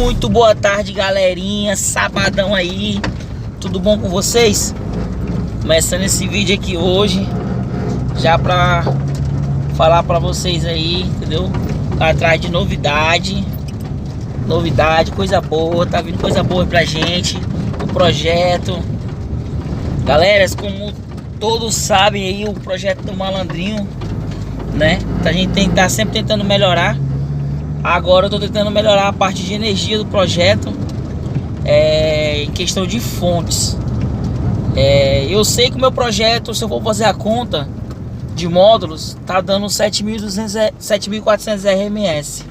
Muito boa tarde, galerinha. Sabadão aí. Tudo bom com vocês? Começando esse vídeo aqui hoje, já pra falar pra vocês aí, entendeu? Atrás de novidade, coisa boa. Tá vindo coisa boa pra gente. O projeto, galera, como todos sabem aí, o projeto do Malandrinho, né? A gente tá sempre tentando melhorar. Agora eu tô tentando melhorar a parte de energia do projeto, em questão de fontes. Eu sei que o meu projeto, se eu for fazer a conta de módulos, tá dando 7.400 RMS.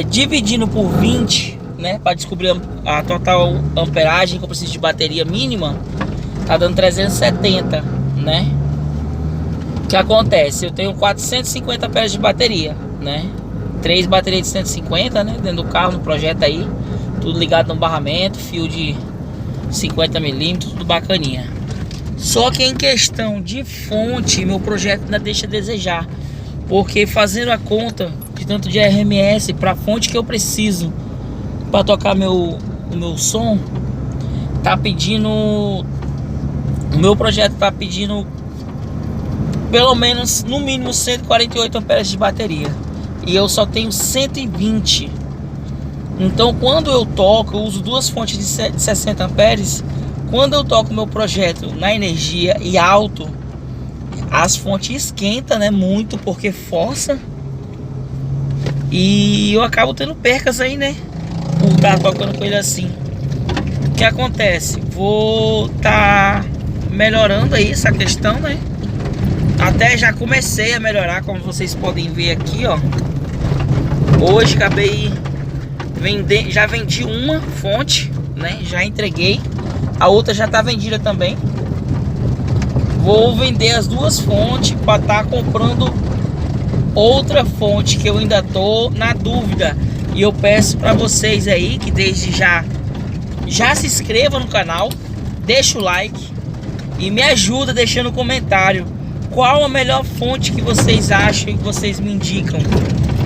Dividindo por 20, né, para descobrir a total amperagem que eu preciso de bateria mínima, tá dando 370, né? O que acontece? Eu tenho 450 amperes de bateria, né? 3 baterias de 150, né, dentro do carro, no projeto aí, tudo ligado no barramento, fio de 50 milímetros, tudo bacaninha. Só que em questão de fonte, meu projeto ainda deixa a desejar, porque fazendo a conta de tanto de RMS para a fonte que eu preciso para tocar o meu som, tá pedindo, o meu projeto tá pedindo pelo menos, no mínimo, 148 amperes de bateria. E eu só tenho 120. Então quando eu toco, eu uso duas fontes de 60 amperes. Quando eu toco meu projeto na energia e alto, as fontes esquentam, né, muito, porque força. E eu acabo tendo percas aí, né, por estar tocando com ele assim. O que acontece? Vou estar melhorando aí essa questão, né. Até já comecei a melhorar, como vocês podem ver aqui, ó. Hoje acabei já vendi uma fonte, né? Já entreguei. A outra já tá vendida também. Vou vender as duas fontes para estar comprando outra fonte, que eu ainda tô na dúvida. E eu peço para vocês aí que desde já se inscreva no canal, deixa o like e me ajuda deixando um comentário. Qual a melhor fonte que vocês acham e que vocês me indicam?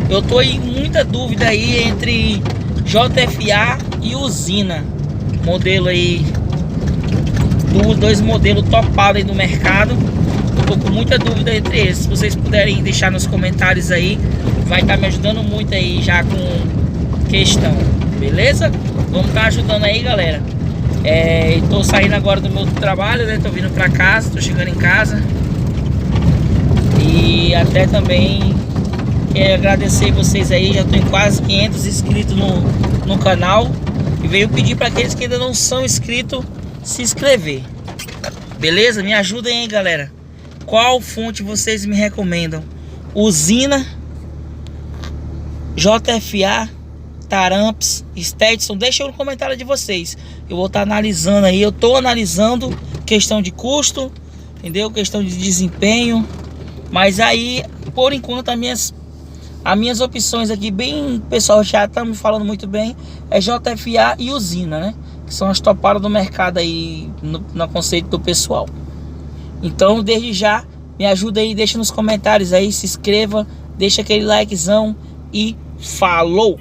Eu tô em muita dúvida aí entre JFA e usina. Modelo aí, dois modelos topados aí no mercado. Eu tô com muita dúvida entre eles. Se vocês puderem deixar nos comentários aí, vai estar me ajudando muito aí já com questão. Beleza? Vamos estar ajudando aí, galera. Tô saindo agora do meu trabalho, né? Tô vindo pra casa, tô chegando em casa. E até também quero agradecer vocês aí, já estou em quase 500 inscritos no canal. E veio pedir para aqueles que ainda não são inscritos se inscrever. Beleza? Me ajudem aí, galera. Qual fonte vocês me recomendam? Usina, JFA, Taramps, Stetson? Deixa no comentário de vocês. Eu vou estar analisando aí. Eu estou analisando questão de custo, entendeu? Questão de desempenho. Mas aí, por enquanto, as minhas opções aqui, bem, o pessoal já tá me falando muito bem, é JFA e usina, né? Que são as topadas do mercado aí, no conceito do pessoal. Então, desde já, me ajuda aí, deixa nos comentários aí, se inscreva, deixa aquele likezão e falou!